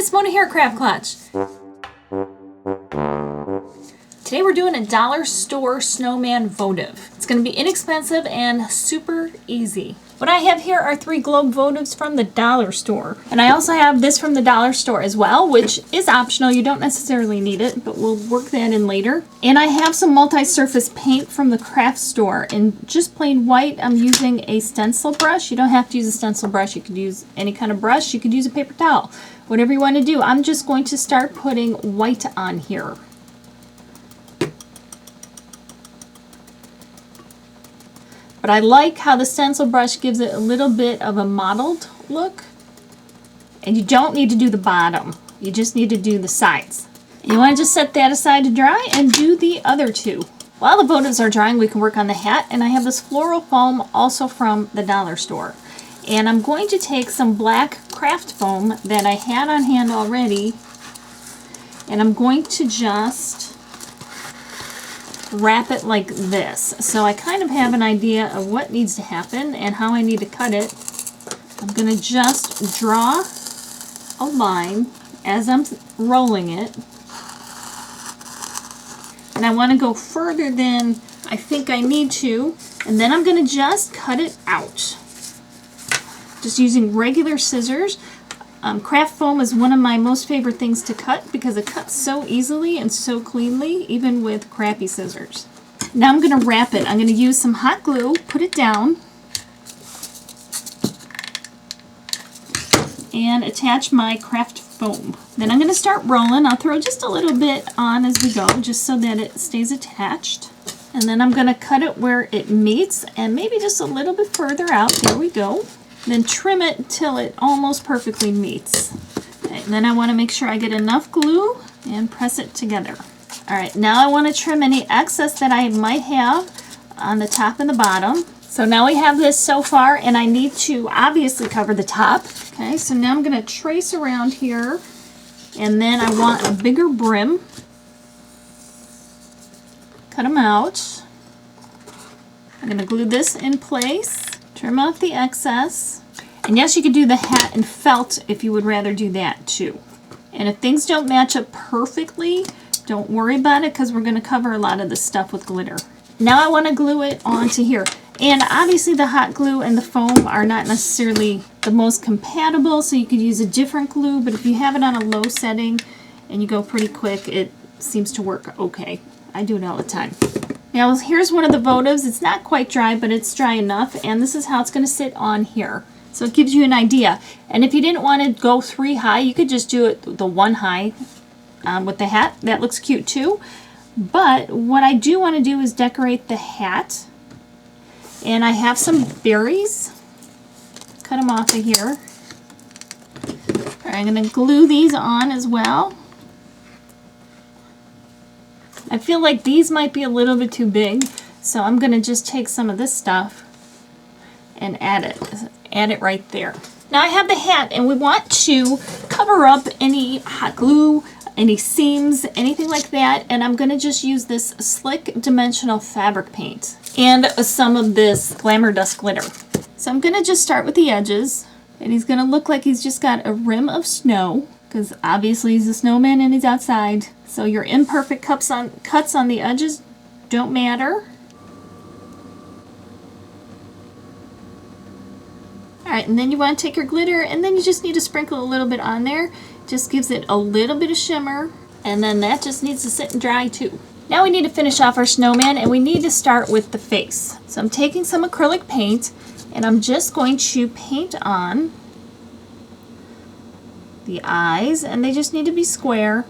it's Mona here at Craft Clutch. Today we're doing a dollar store snowman votive. It's going to be inexpensive and super easy. What I have here are 3 globe votives from the dollar store. And I also have this from the dollar store as well, which is optional. You don't necessarily need it, but we'll work that in later. And I have some multi-surface paint from the craft store. In just plain white, I'm using a stencil brush. You don't have to use a stencil brush. You could use any kind of brush. You could use a paper towel. Whatever you want to do. I'm just going to start putting white on here. But I like how the stencil brush gives it a little bit of a mottled look. And you don't need to do the bottom. You just need to do the sides. And you want to just set that aside to dry and do the other 2. While the votives are drying, we can work on the hat. And I have this floral foam also from the dollar store. And I'm going to take some black craft foam that I had on hand already. And I'm going to just wrap it like this. So I kind of have an idea of what needs to happen and how I need to cut it. I'm going to just draw a line as I'm rolling it. And I want to go further than I think I need to. And then I'm going to just cut it out. Just using regular scissors. Craft foam is one of my most favorite things to cut because it cuts so easily and so cleanly, even with crappy scissors. Now I'm going to wrap it. I'm going to use some hot glue, put it down, and attach my craft foam. Then I'm going to start rolling. I'll throw just a little bit on as we go, just so that it stays attached. And then I'm going to cut it where it meets and maybe just a little bit further out. There we go. Then trim it till it almost perfectly meets. Okay, then I want to make sure I get enough glue and press it together. Alright, now I want to trim any excess that I might have on the top and the bottom. So now we have this so far, and I need to obviously cover the top. Okay, so now I'm going to trace around here, and then I want a bigger brim. Cut them out. I'm going to glue this in place. Trim off the excess. And yes, you could do the hat and felt if you would rather do that too. And if things don't match up perfectly, don't worry about it because we're going to cover a lot of this stuff with glitter. Now I want to glue it onto here. And obviously the hot glue and the foam are not necessarily the most compatible, so you could use a different glue, but if you have it on a low setting and you go pretty quick, it seems to work okay. I do it all the time. Now here's one of the votives. It's not quite dry, but it's dry enough, and this is how it's going to sit on here. So it gives you an idea. And if you didn't want to go 3 high, you could just do it the 1 high with the hat. That looks cute too. But what I do want to do is decorate the hat. And I have some berries. Cut them off of here. All right, I'm going to glue these on as well. I feel like these might be a little bit too big, so I'm going to just take some of this stuff and add it right there. Now I have the hat, and we want to cover up any hot glue, any seams, anything like that, and I'm going to just use this slick dimensional fabric paint and some of this glamour dust glitter. So I'm going to just start with the edges, and he's going to look like he's just got a rim of snow, because obviously he's a snowman and he's outside. So your imperfect cuts on the edges don't matter. Alright, and then you want to take your glitter, and then you just need to sprinkle a little bit on there. Just gives it a little bit of shimmer, and then that just needs to sit and dry too. Now we need to finish off our snowman, and we need to start with the face. So I'm taking some acrylic paint, and I'm just going to paint on the eyes, and they just need to be square.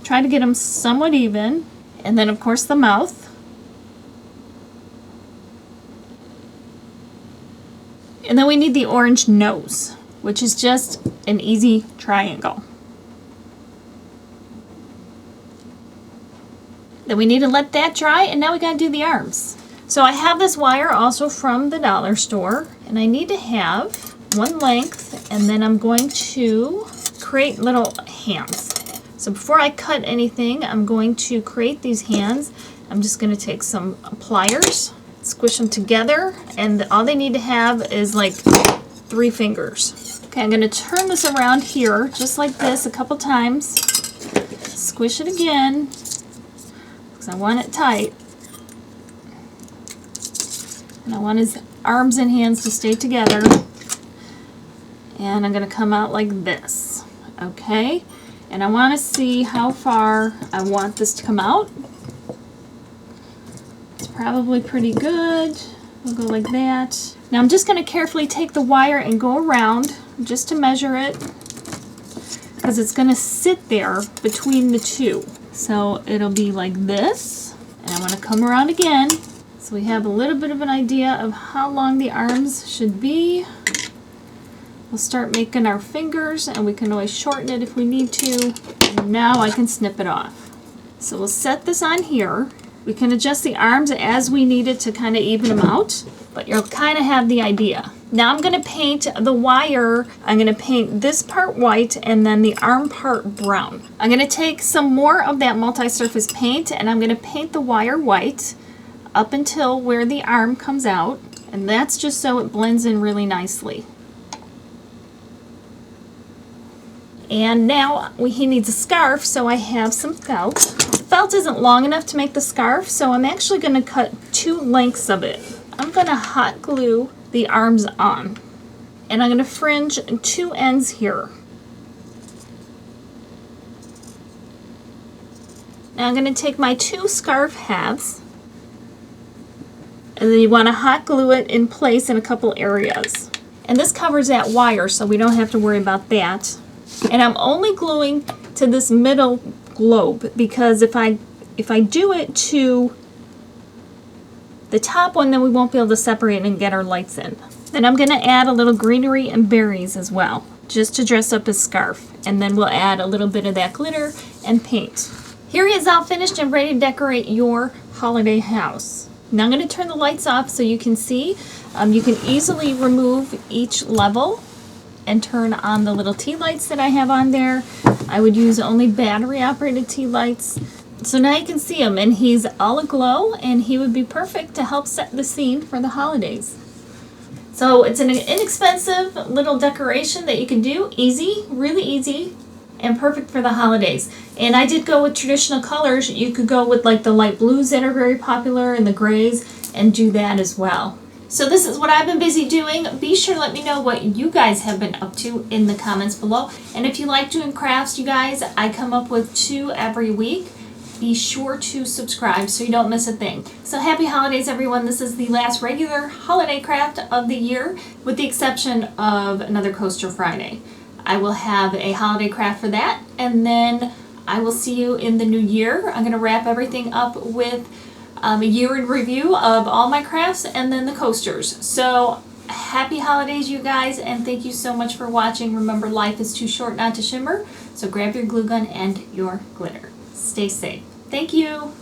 Try to get them somewhat even. And then of course the mouth. And then we need the orange nose, which is just an easy triangle. Then we need to let that dry, and now we gotta do the arms. So I have this wire also from the dollar store, and I need to have 1 length, and then I'm going to create little hands. So before I cut anything, I'm going to create these hands. I'm just going to take some pliers, squish them together, and all they need to have is like 3 fingers. Okay, I'm going to turn this around here, just like this, a couple times. Squish it again, because I want it tight. And I want his arms and hands to stay together. And I'm going to come out like this. Okay? And I want to see how far I want this to come out. It's probably pretty good. We'll go like that. Now I'm just going to carefully take the wire and go around just to measure it, because it's going to sit there between the two. So it'll be like this. And I want to come around again. So we have a little bit of an idea of how long the arms should be. We'll start making our fingers, and we can always shorten it if we need to. And now I can snip it off. So we'll set this on here. We can adjust the arms as we need it to kind of even them out, but you'll kind of have the idea. Now I'm going to paint the wire. I'm going to paint this part white and then the arm part brown. I'm going to take some more of that multi-surface paint, and I'm going to paint the wire white up until where the arm comes out, and that's just so it blends in really nicely. And now he needs a scarf, so I have some felt. The felt isn't long enough to make the scarf, so I'm actually going to cut 2 lengths of it. I'm going to hot glue the arms on, and I'm going to fringe 2 ends here. Now I'm going to take my 2 scarf halves, and then you want to hot glue it in place in a couple areas. And this covers that wire, so we don't have to worry about that. And I'm only gluing to this middle globe, because if I do it to the top one, then we won't be able to separate and get our lights in. Then I'm going to add a little greenery and berries as well, just to dress up his scarf. And then we'll add a little bit of that glitter and paint. Here he is all finished and ready to decorate your holiday house. Now I'm going to turn the lights off so you can see. You can easily remove each level and turn on the little tea lights that I have on there. I would use only battery operated tea lights. So now you can see him, and he's all aglow, and he would be perfect to help set the scene for the holidays. So it's an inexpensive little decoration that you can do, easy, really easy, and perfect for the holidays. And I did go with traditional colors. You could go with like the light blues that are very popular and the grays, and do that as well. So this is what I've been busy doing. Be sure to let me know what you guys have been up to in the comments below. And if you like doing crafts, you guys, I come up with 2 every week. Be sure to subscribe so you don't miss a thing. So happy holidays, everyone. This is the last regular holiday craft of the year, with the exception of another Coaster Friday. I will have a holiday craft for that, and then I will see you in the new year. I'm going to wrap everything up with a year in review of all my crafts and then the coasters. So happy holidays, you guys, and thank you so much for watching. Remember, life is too short not to shimmer, so grab your glue gun and your glitter. Stay safe. Thank you.